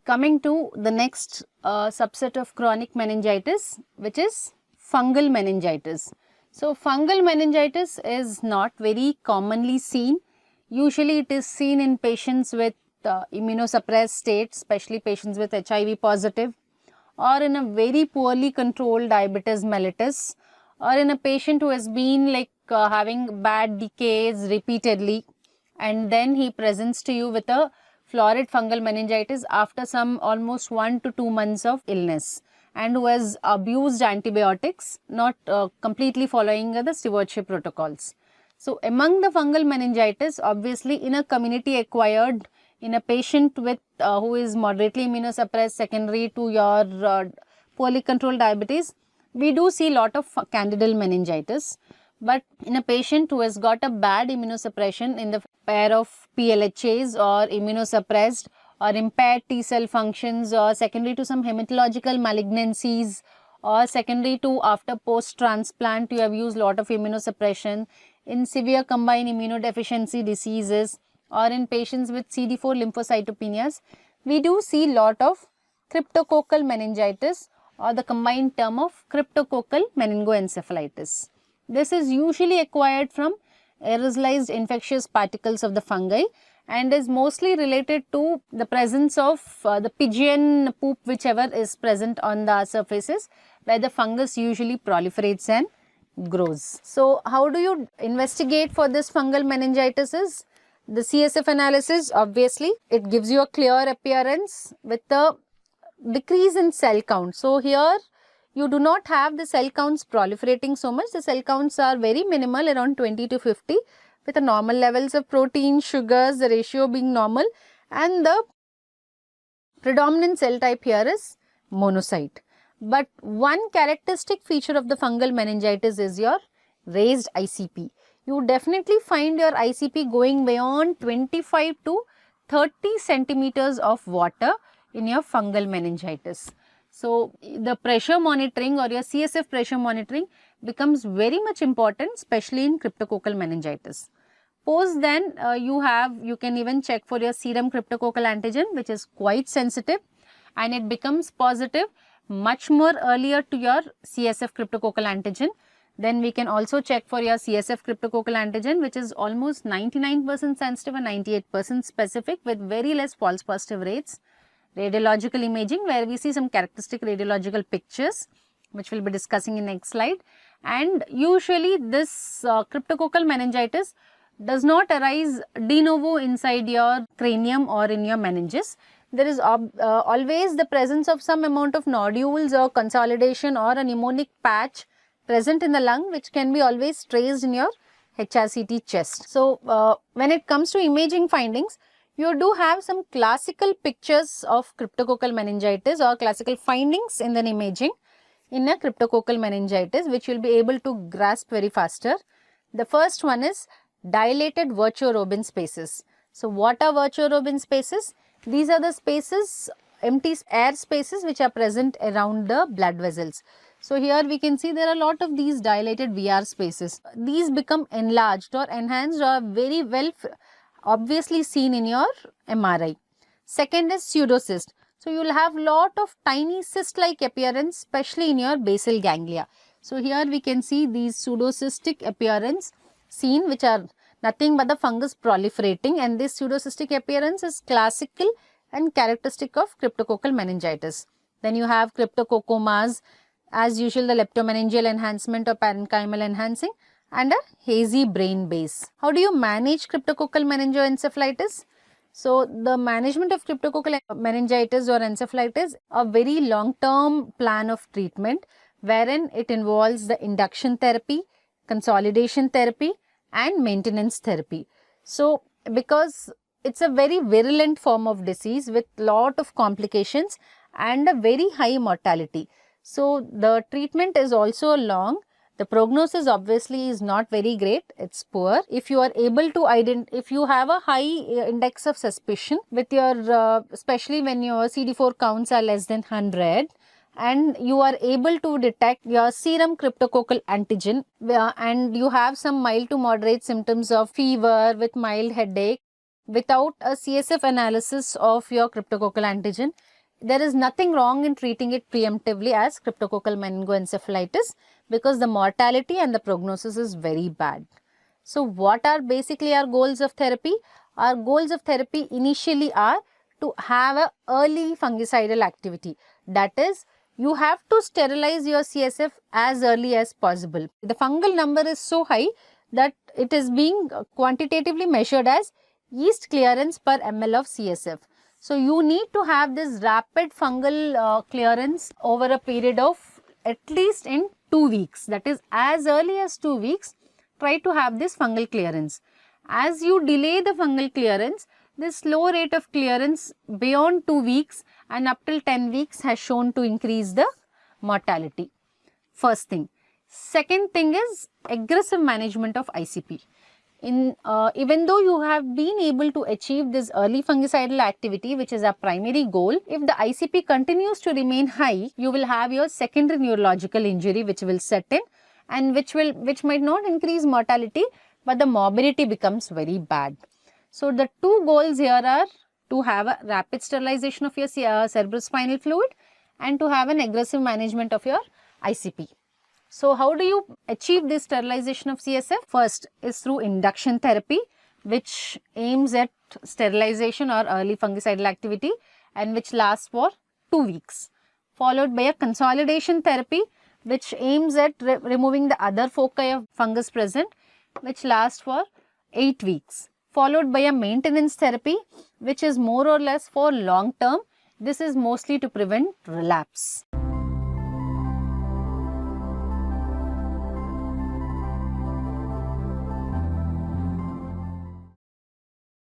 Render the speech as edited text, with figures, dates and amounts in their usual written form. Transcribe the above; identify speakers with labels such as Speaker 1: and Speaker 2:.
Speaker 1: Coming to the next subset of chronic meningitis, which is fungal meningitis. So, fungal meningitis is not very commonly seen. Usually, it is seen in patients with immunosuppressed state, especially patients with HIV positive, or in a very poorly controlled diabetes mellitus, or in a patient who has been having bad decays repeatedly, and then he presents to you with a florid fungal meningitis after some almost 1 to 2 months of illness, and who has abused antibiotics, not completely following the stewardship protocols. So, among the fungal meningitis, obviously in a community acquired, in a patient with who is moderately immunosuppressed secondary to your poorly controlled diabetes, we do see lot of candidal meningitis. But in a patient who has got a bad immunosuppression in the pair of PLHAs or immunosuppressed or impaired T cell functions, or secondary to some hematological malignancies, or secondary to after post transplant you have used lot of immunosuppression, in severe combined immunodeficiency diseases, or in patients with CD4 lymphocytopenias, we do see lot of cryptococcal meningitis, or the combined term of cryptococcal meningoencephalitis. This is usually acquired from aerosolized infectious particles of the fungi and is mostly related to the presence of the pigeon poop, whichever is present on the surfaces, where the fungus usually proliferates and grows. So, how do you investigate for this fungal meningitis? Is the CSF analysis. Obviously, it gives you a clear appearance with the decrease in cell count. So, here you do not have the cell counts proliferating so much. The cell counts are very minimal, around 20 to 50, with the normal levels of protein, sugars, the ratio being normal, and the predominant cell type here is monocyte. But one characteristic feature of the fungal meningitis is your raised ICP. You definitely find your ICP going beyond 25 to 30 centimeters of water in your fungal meningitis. So, the pressure monitoring or your CSF pressure monitoring becomes very much important, especially in cryptococcal meningitis. Post then you can even check for your serum cryptococcal antigen, which is quite sensitive, and it becomes positive much more earlier to your CSF cryptococcal antigen. Then we can also check for your CSF cryptococcal antigen, which is almost 99% sensitive and 98% specific with very less false positive rates. Radiological imaging, where we see some characteristic radiological pictures, which we will be discussing in next slide. And usually this cryptococcal meningitis does not arise de novo inside your cranium or in your meninges. There is always the presence of some amount of nodules or consolidation or a pneumonic patch present in the lung, which can be always traced in your HRCT chest. So, when it comes to imaging findings, you do have some classical pictures of cryptococcal meningitis or classical findings in the imaging in a cryptococcal meningitis, which you will be able to grasp very faster. The first one is dilated Virchow-Robin spaces. So, what are Virchow-Robin spaces? These are the spaces, empty air spaces which are present around the blood vessels. So, here we can see there are a lot of these dilated VR spaces. These become enlarged or enhanced or very well obviously seen in your MRI. Second is pseudocyst. So, you will have lot of tiny cyst-like appearance, especially in your basal ganglia. So, here we can see these pseudocystic appearance seen, which are nothing but the fungus proliferating, and this pseudocystic appearance is classical and characteristic of cryptococcal meningitis. Then you have cryptococcomas, as usual the leptomeningeal enhancement or parenchymal enhancing, and a hazy brain base. How do you manage cryptococcal meningoencephalitis? So, the management of cryptococcal meningitis or encephalitis, a very long-term plan of treatment, wherein it involves the induction therapy, consolidation therapy, and maintenance therapy. So, because it's a very virulent form of disease with lot of complications and a very high mortality. So, the treatment is also long. The prognosis obviously is not very great, it's poor. If you are able to if you have a high index of suspicion with your, especially when your CD4 counts are less than 100, and you are able to detect your serum cryptococcal antigen and you have some mild to moderate symptoms of fever with mild headache without a CSF analysis of your cryptococcal antigen, there is nothing wrong in treating it preemptively as cryptococcal meningoencephalitis because the mortality and the prognosis is very bad. So what are basically our goals of therapy? Our goals of therapy initially are to have a early fungicidal activity. That is, you have to sterilize your CSF as early as possible. The fungal number is so high that it is being quantitatively measured as yeast clearance per ml of CSF. So you need to have this rapid fungal clearance over a period of at least in 2 weeks. That is, as early as 2 weeks, try to have this fungal clearance. As you delay the fungal clearance, this slow rate of clearance beyond 2 weeks and up till 10 weeks has shown to increase the mortality. First thing. Second thing is aggressive management of ICP. Even though you have been able to achieve this early fungicidal activity, which is our primary goal, if the ICP continues to remain high, you will have your secondary neurological injury which will set in, and which might not increase mortality, but the morbidity becomes very bad. So the two goals here are to have a rapid sterilization of your cerebrospinal fluid and to have an aggressive management of your ICP. So how do you achieve this sterilization of CSF? First is through induction therapy, which aims at sterilization or early fungicidal activity and which lasts for 2 weeks, followed by a consolidation therapy, which aims at removing the other foci of fungus present, which lasts for 8 weeks, followed by a maintenance therapy, which is more or less for long term. This is mostly to prevent relapse.